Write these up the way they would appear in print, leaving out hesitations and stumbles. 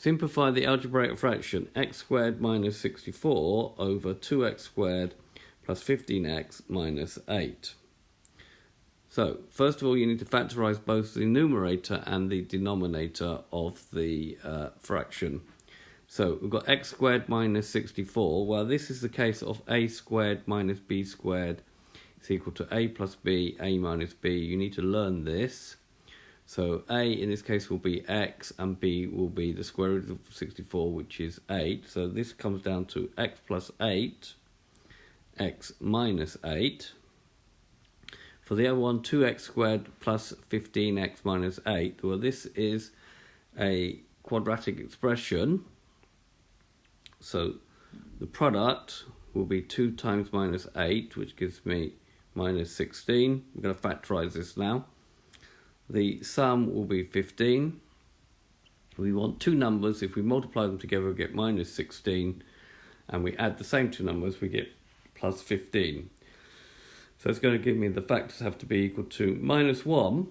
Simplify the algebraic fraction x squared minus 64 over 2x squared plus 15x minus 8. So, first of all, you need to factorise both the numerator and the denominator of the fraction. So, we've got x squared minus 64. Well, this is the case of a squared minus b squared is equal to a plus b, a minus b. You need to learn this. So a in this case will be x and b will be the square root of 64, which is 8. So this comes down to x plus 8, x minus 8. For the other one, 2x squared plus 15x minus 8. Well, this is a quadratic expression. So the product will be 2 times minus 8, which gives me minus 16. I'm going to factorise this now. The sum will be 15. We want two numbers. If we multiply them together, we get minus 16. And we add the same two numbers, we get plus 15. So it's going to give me the factors have to be equal to minus 1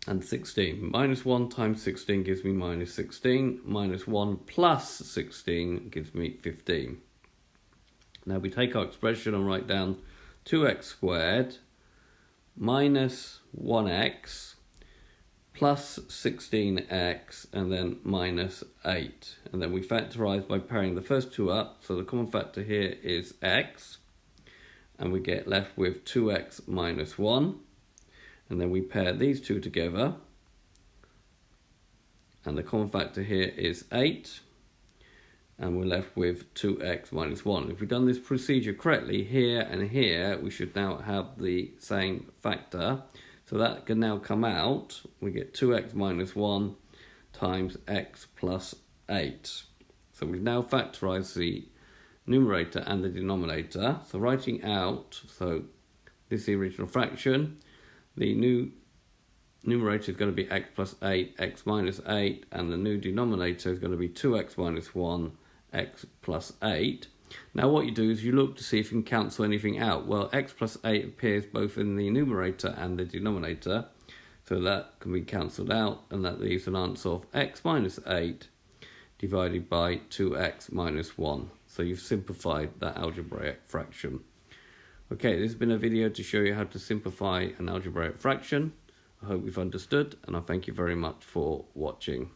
and 16. Minus 1 times 16 gives me minus 16. Minus 1 plus 16 gives me 15. Now we take our expression and write down 2x squared minus 1x plus 16x and then minus 8. And then we factorise by pairing the first two up. So the common factor here is x. And we get left with 2x minus 1. And then we pair these two together. And the common factor here is 8. And we're left with 2x minus 1. If we've done this procedure correctly, here and here, we should now have the same factor. So that can now come out. We get 2x minus 1 times x plus 8. So we've now factorised the numerator and the denominator. So writing out, so this is the original fraction. The new numerator is going to be x plus 8, x minus 8, and the new denominator is going to be 2x minus 1, x plus 8. Now what you do is you look to see if you can cancel anything out. Well, x plus 8 appears both in the numerator and the denominator, so that can be cancelled out, and that leaves an answer of x minus 8 divided by 2x minus 1. So you've simplified that algebraic fraction. Okay, this has been a video to show you how to simplify an algebraic fraction. I hope you've understood, and I thank you very much for watching.